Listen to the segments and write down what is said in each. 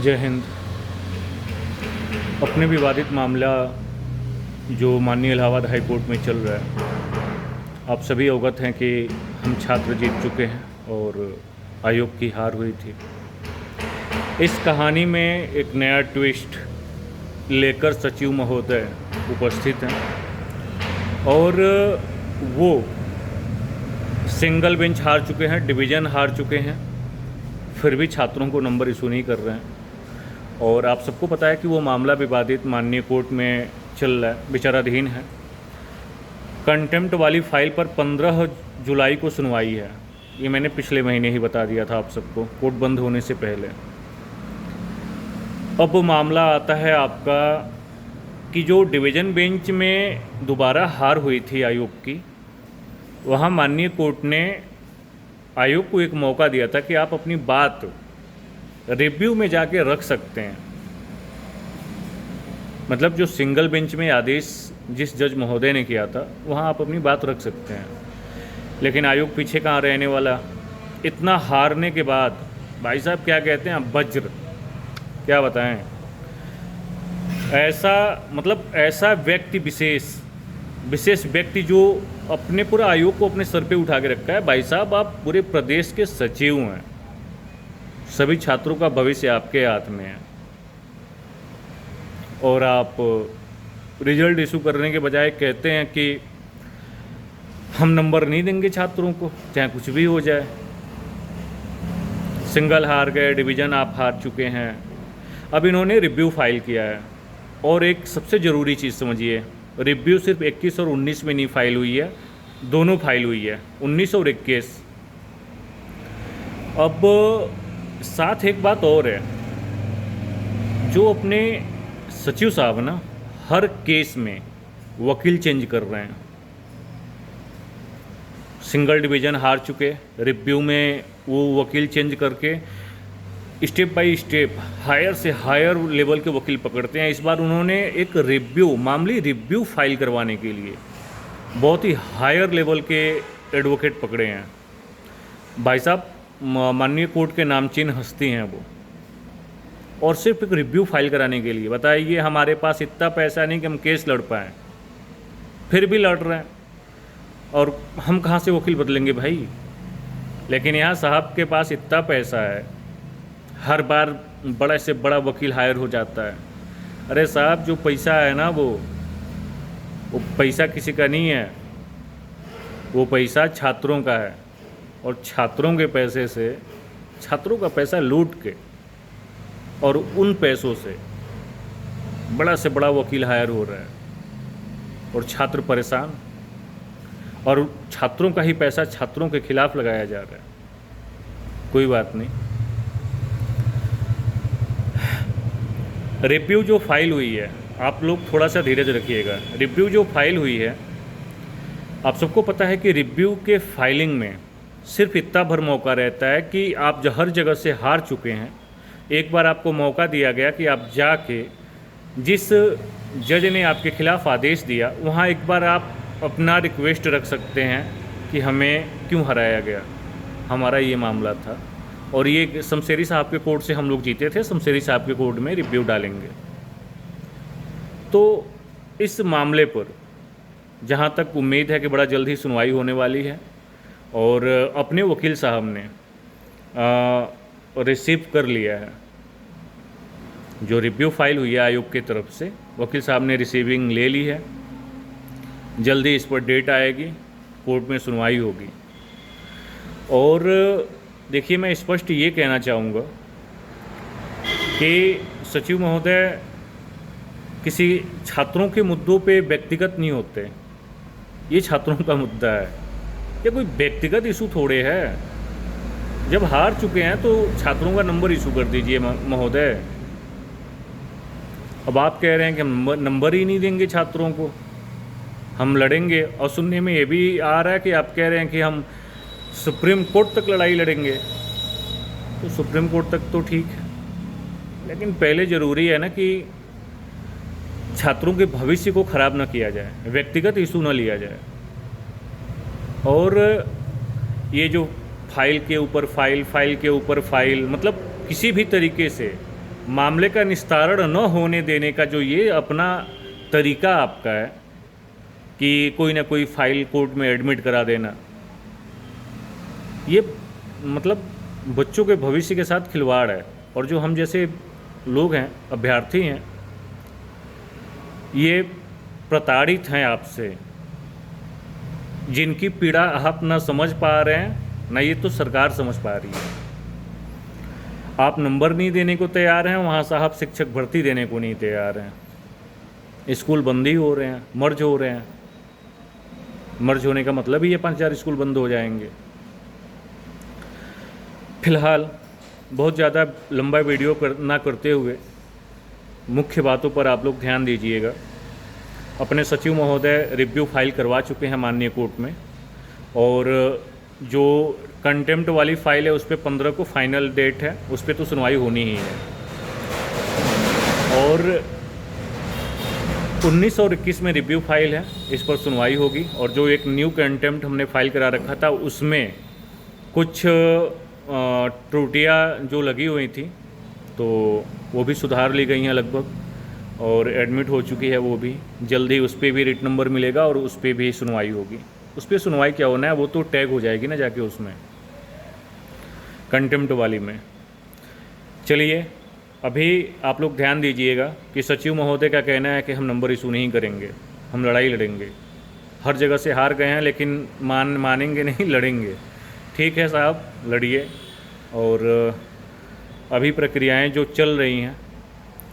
जय हिंद। अपने विवादित मामला जो माननीय इलाहाबाद हाई कोर्ट में चल रहा है, आप सभी अवगत हैं कि हम छात्र जीत चुके हैं और आयोग की हार हुई थी। इस कहानी में एक नया ट्विस्ट लेकर सचिव महोदय उपस्थित हैं और वो सिंगल बेंच हार चुके हैं, डिवीज़न हार चुके हैं, फिर भी छात्रों को नंबर इशू नहीं कर रहे हैं। और आप सबको पता है कि वो मामला विवादित माननीय कोर्ट में चल रहा है, विचाराधीन है। कंटेम्प्ट वाली फाइल पर 15 जुलाई को सुनवाई है। ये मैंने पिछले महीने ही बता दिया था आप सबको, कोर्ट बंद होने से पहले। अब मामला आता है आपका कि जो डिवीज़न बेंच में दोबारा हार हुई थी आयोग की, वहाँ माननीय कोर्ट ने आयोग को एक मौका दिया था कि आप अपनी बात रिव्यू में जाके रख सकते हैं। मतलब जो सिंगल बेंच में आदेश जिस जज महोदय ने किया था, वहाँ आप अपनी बात रख सकते हैं। लेकिन आयोग पीछे कहाँ रहने वाला। इतना हारने के बाद भाई साहब क्या कहते हैं, वज्र, क्या बताएं। ऐसा व्यक्ति विशेष व्यक्ति जो अपने पूरा आयोग को अपने सर पे उठा के रखा है। भाई साहब, आप पूरे प्रदेश के सचिव हैं, सभी छात्रों का भविष्य आपके हाथ में है, और आप रिजल्ट इशू करने के बजाय कहते हैं कि हम नंबर नहीं देंगे छात्रों को, चाहे कुछ भी हो जाए। सिंगल हार गए, डिवीज़न आप हार चुके हैं। अब इन्होंने रिव्यू फाइल किया है, और एक सबसे ज़रूरी चीज़ समझिए, रिव्यू सिर्फ 21 और 19 में नहीं फाइल हुई है, दोनों फाइल हुई है, 19 और 21। अब साथ एक बात और है, जो अपने सचिव साहब ना हर केस में वकील चेंज कर रहे हैं। सिंगल डिवीज़न हार चुके, रिव्यू में वो वकील चेंज करके स्टेप बाय स्टेप हायर से हायर लेवल के वकील पकड़ते हैं। इस बार उन्होंने एक मामूली रिव्यू फाइल करवाने के लिए बहुत ही हायर लेवल के एडवोकेट पकड़े हैं। भाई साहब, माननीय कोर्ट के नामचीन हस्ती हैं वो, और सिर्फ एक रिव्यू फाइल कराने के लिए। बताइए, हमारे पास इतना पैसा नहीं कि हम केस लड़ पाएँ, फिर भी लड़ रहे हैं, और हम कहाँ से वकील बदलेंगे भाई। लेकिन यहाँ साहब के पास इतना पैसा है, हर बार बड़ा से बड़ा वकील हायर हो जाता है। अरे साहब, जो पैसा है ना, वो पैसा किसी का नहीं है, वो पैसा छात्रों का है, और छात्रों के पैसे से, छात्रों का पैसा लूट के, और उन पैसों से बड़ा से बड़ा वकील हायर हो रहा है, और छात्र परेशान, और छात्रों का ही पैसा छात्रों के खिलाफ लगाया जा रहा है। कोई बात नहीं। रिव्यू जो फाइल हुई है, आप लोग थोड़ा सा धीरज रखिएगा। रिव्यू जो फाइल हुई है, आप सबको पता है कि रिव्यू के फाइलिंग में सिर्फ इतना भर मौका रहता है कि आप जो हर जगह से हार चुके हैं, एक बार आपको मौका दिया गया कि आप जाके जिस जज ने आपके खिलाफ आदेश दिया, वहाँ एक बार आप अपना रिक्वेस्ट रख सकते हैं कि हमें क्यों हराया गया, हमारा ये मामला था। और ये शमशेरी साहब के कोर्ट से हम लोग जीते थे, शमशेरी साहब के कोर्ट में रिव्यू डालेंगे। तो इस मामले पर जहाँ तक उम्मीद है कि बड़ा जल्द ही सुनवाई होने वाली है, और अपने वकील साहब ने रिसीव कर लिया है जो रिव्यू फाइल हुई है आयोग की तरफ से। वकील साहब ने रिसीविंग ले ली है, जल्दी इस पर डेट आएगी, कोर्ट में सुनवाई होगी। और देखिए, मैं स्पष्ट ये कहना चाहूँगा कि सचिव महोदय किसी छात्रों के मुद्दों पे व्यक्तिगत नहीं होते। ये छात्रों का मुद्दा है, ये कोई व्यक्तिगत इशू थोड़े है। जब हार चुके हैं तो छात्रों का नंबर इशू कर दीजिए महोदय। अब आप कह रहे हैं कि हम नंबर ही नहीं देंगे छात्रों को, हम लड़ेंगे। और सुनने में ये भी आ रहा है कि आप कह रहे हैं कि हम सुप्रीम कोर्ट तक लड़ाई लड़ेंगे। तो सुप्रीम कोर्ट तक तो ठीक है, लेकिन पहले ज़रूरी है ना कि छात्रों के भविष्य को ख़राब ना किया जाए, व्यक्तिगत इशू ना लिया जाए। और ये जो फाइल के ऊपर फाइल, फाइल के ऊपर फाइल, मतलब किसी भी तरीके से मामले का निस्तारण न होने देने का जो ये अपना तरीका आपका है कि कोई ना कोई फाइल कोर्ट में एडमिट करा देना, ये मतलब बच्चों के भविष्य के साथ खिलवाड़ है। और जो हम जैसे लोग हैं, अभ्यर्थी हैं, ये प्रताड़ित हैं आपसे, जिनकी पीड़ा आप ना समझ पा रहे हैं, ना ये तो सरकार समझ पा रही है। आप नंबर नहीं देने को तैयार हैं, वहाँ साहब शिक्षक भर्ती देने को नहीं तैयार हैं। स्कूल बंद ही हो रहे हैं, मर्ज हो रहे हैं। मर्ज होने का मतलब ही ये 5,000 स्कूल बंद हो जाएंगे। फिलहाल बहुत ज़्यादा लंबा वीडियो ना करते हुए मुख्य बातों पर आप लोग ध्यान दीजिएगा। अपने सचिव महोदय रिव्यू फाइल करवा चुके हैं माननीय कोर्ट में, और जो कंटेम्प्ट वाली फाइल है उस पर 15 को फाइनल डेट है, उस पर तो सुनवाई होनी ही है। और 19 और 21 में रिव्यू फाइल है, इस पर सुनवाई होगी। और जो एक न्यू कंटेम्प्ट हमने फाइल करा रखा था उसमें कुछ त्रुटियां जो लगी हुई थी, तो वो भी सुधार ली गई हैं लगभग, और एडमिट हो चुकी है वो भी। जल्दी उस पर भी रिट नंबर मिलेगा और उस पर भी सुनवाई होगी। उस पर सुनवाई क्या होना है, वो तो टैग हो जाएगी ना जाके उसमें, कंटेम्प्ट वाली में। चलिए, अभी आप लोग ध्यान दीजिएगा कि सचिव महोदय का कहना है कि हम नंबर इशू नहीं करेंगे, हम लड़ाई लड़ेंगे। हर जगह से हार गए हैं, लेकिन मानेंगे नहीं, लड़ेंगे। ठीक है साहब, लड़िए। और अभी प्रक्रियाएं जो चल रही हैं,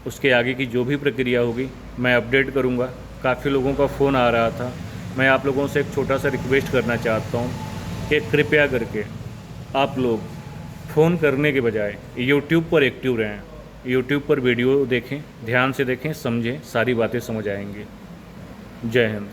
उसके आगे की जो भी प्रक्रिया होगी मैं अपडेट करूंगा। काफ़ी लोगों का फ़ोन आ रहा था। मैं आप लोगों से एक छोटा सा रिक्वेस्ट करना चाहता हूं कि कृपया करके आप लोग फ़ोन करने के बजाय यूट्यूब पर एक्टिव रहें। यूट्यूब पर वीडियो देखें, ध्यान से देखें, समझें, सारी बातें समझ आएंगी। जय हिंद।